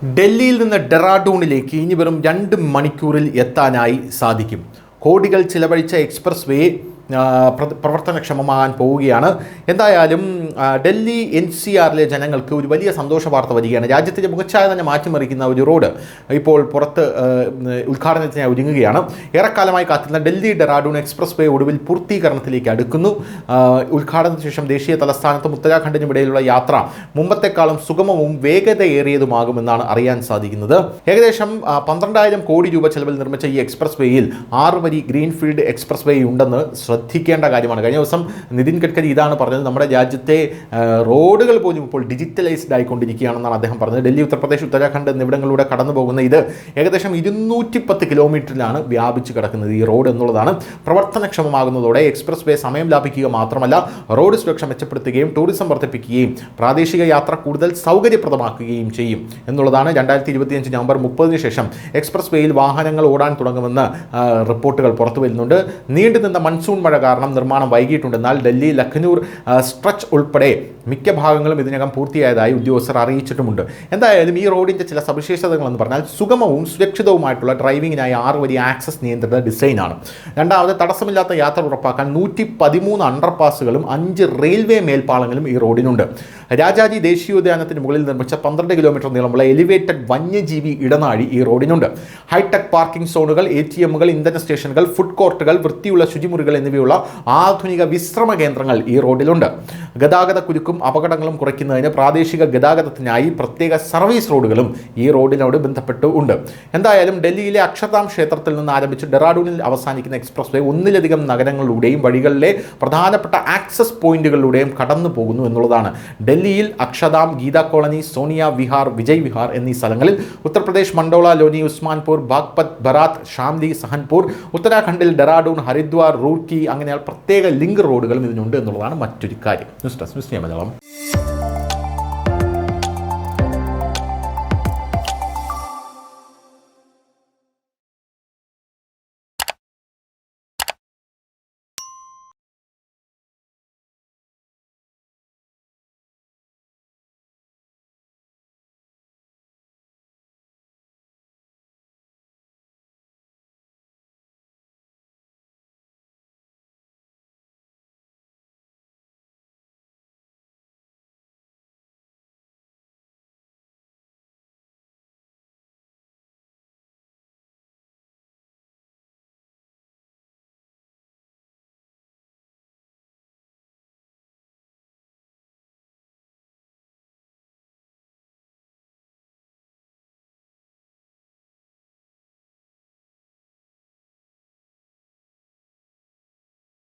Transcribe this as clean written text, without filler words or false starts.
ഡൽഹിയിൽ നിന്ന് ഡെറാഡൂണിലേക്ക് ഇനി വെറും 2 മണിക്കൂറിൽ എത്താനായി സാധിക്കും. കോടികൾ ചിലവഴിച്ച എക്സ്പ്രസ് വേ പ്രവർത്തനക്ഷമമാകാൻ പോവുകയാണ്. എന്തായാലും ഡൽഹി NCRലെ ജനങ്ങൾക്ക് ഒരു വലിയ സന്തോഷ വാർത്ത വരികയാണ്. രാജ്യത്തിൻ്റെ മുഖച്ഛായ തന്നെ മാറ്റിമറിക്കുന്ന ഒരു റോഡ് ഇപ്പോൾ പുറത്ത് ഉദ്ഘാടനത്തിനായി ഒരുങ്ങുകയാണ്. ഏറെക്കാലമായി കാത്തിരുന്ന ഡൽഹി ഡെറാഡൂൺ എക്സ്പ്രസ് വേ ഒടുവിൽ പൂർത്തീകരണത്തിലേക്ക് അടുക്കുന്നു. ഉദ്ഘാടനത്തിന് ശേഷം ദേശീയ തലസ്ഥാനത്തും ഉത്തരാഖണ്ഡിനും ഇടയിലുള്ള യാത്ര മുമ്പത്തെക്കാളും സുഗമവും വേഗതയേറിയതുമാകുമെന്നാണ് അറിയാൻ സാധിക്കുന്നത്. ഏകദേശം 12,000 കോടി രൂപ ചെലവിൽ നിർമ്മിച്ച ഈ എക്സ്പ്രസ് വേയിൽ 6 വരി ഗ്രീൻഫീൽഡ് എക്സ്പ്രസ് വേ ഉണ്ടെന്ന് ശ്രദ്ധിക്കേണ്ട കാര്യമാണ്. കഴിഞ്ഞ ദിവസം നിതിൻ ഗഡ്കരി ഇതാണ് പറഞ്ഞത്. നമ്മുടെ രാജ്യത്തെ റോഡുകൾ പോലും ഇപ്പോൾ ഡിജിറ്റലൈസ്ഡ് ആയിക്കൊണ്ടിരിക്കുകയാണെന്നാണ് അദ്ദേഹം പറഞ്ഞത്. ഡൽഹി, ഉത്തർപ്രദേശ്, ഉത്തരാഖണ്ഡ് എന്നിവിടങ്ങളിലൂടെ കടന്നു പോകുന്ന ഇത് ഏകദേശം 210 കിലോമീറ്ററിലാണ് വ്യാപിച്ച് കിടക്കുന്നത് ഈ റോഡ് എന്നുള്ളതാണ്. പ്രവർത്തനക്ഷമമാകുന്നതോടെ എക്സ്പ്രസ് വേ സമയം ലാഭിക്കുക മാത്രമല്ല റോഡ് സുരക്ഷ മെച്ചപ്പെടുത്തുകയും ടൂറിസം വർദ്ധിപ്പിക്കുകയും പ്രാദേശിക യാത്ര കൂടുതൽ സൗകര്യപ്രദമാക്കുകയും ചെയ്യും എന്നുള്ളതാണ്. 2025 നവംബർ 30 ശേഷം എക്സ്പ്രസ് വേയിൽ വാഹനങ്ങൾ ഓടാൻ തുടങ്ങുമെന്ന് റിപ്പോർട്ടുകൾ പുറത്തു വരുന്നുണ്ട്. നീണ്ടുനിന്ന മൺസൂൺ മഴ കാരണം നിർമ്മാണം വൈകിയിട്ടുണ്ടെന്നാൽ ഡൽഹി ലഖ്നൂർ സ്ട്രെച്ച് ഉൾപ്പെടെ മിക്ക ഭാഗങ്ങളും ഇതിനകം പൂർത്തിയായതായി ഉദ്യോഗസ്ഥർ അറിയിച്ചിട്ടുമുണ്ട്. എന്തായാലും ഈ റോഡിൻ്റെ ചില സവിശേഷതകളെന്ന് പറഞ്ഞാൽ സുഗമവും സുരക്ഷിതവുമായിട്ടുള്ള ഡ്രൈവിങ്ങിനായി 6 വരി ആക്സസ് നിയന്ത്രിത ഡിസൈനാണ്. രണ്ടാമത്, തടസ്സമില്ലാത്ത യാത്ര ഉറപ്പാക്കാൻ 113 അണ്ടർപാസുകളും 5 റെയിൽവേ മേൽപ്പാലങ്ങളും ഈ റോഡിനുണ്ട്. രാജാജി ദേശീയോദ്യാനത്തിന് മുകളിൽ നിർമ്മിച്ച 12 കിലോമീറ്റർ നീളമുള്ള എലിവേറ്റഡ് വന്യജീവി ഇടനാഴി ഈ റോഡിനുണ്ട്. ഹൈടെക് പാർക്കിംഗ് സോണുകൾ, ATMകൾ, ഇന്ധന സ്റ്റേഷനുകൾ, ഫുഡ് കോർട്ടുകൾ, വൃത്തിയുള്ള ശുചിമുറികൾ എന്നിവയുള്ള ആധുനിക വിശ്രമ കേന്ദ്രങ്ങൾ ഈ റോഡിലുണ്ട്. ഗതാഗത കുരുക്കും അപകടങ്ങളും കുറയ്ക്കുന്നതിന് പ്രാദേശിക ഗതാഗതത്തിനായി പ്രത്യേക സർവീസ് റോഡുകളും ഈ റോഡിനോട് ബന്ധപ്പെട്ട് ഉണ്ട്. എന്തായാലും ഡൽഹിയിലെ അക്ഷർധാം ക്ഷേത്രത്തിൽ നിന്ന് ആരംഭിച്ച് ഡെറാഡൂണിൽ അവസാനിക്കുന്ന എക്സ്പ്രസ് വേ ഒന്നിലധികം നഗരങ്ങളിലൂടെയും വഴികളിലെ പ്രധാനപ്പെട്ട ആക്സസ് പോയിന്റുകളിലൂടെയും കടന്നു പോകുന്നു എന്നുള്ളതാണ്. ഡൽഹിയിൽ അക്ഷർധാം, ഗീതാ കോളനി, സോനിയ വിഹാർ, വിജയ് വിഹാർ എന്നീ സ്ഥലങ്ങളിൽ, ഉത്തർപ്രദേശ് മണ്ടോള, ലോനി, ഉസ്മാൻപൂർ, ബാഗ്പത്, ബറാത്ത്, ഷാംലി, സഹൻപൂർ, ഉത്തരാഖണ്ഡിൽ ഡെറാഡൂൺ, ഹരിദ്വാർ, റൂർക്കി, അങ്ങനെ പ്രത്യേക ലിങ്ക് റോഡുകളും ഇതിനുണ്ട് എന്നുള്ളതാണ് മറ്റൊരു കാര്യം. News desk, news Malayalam.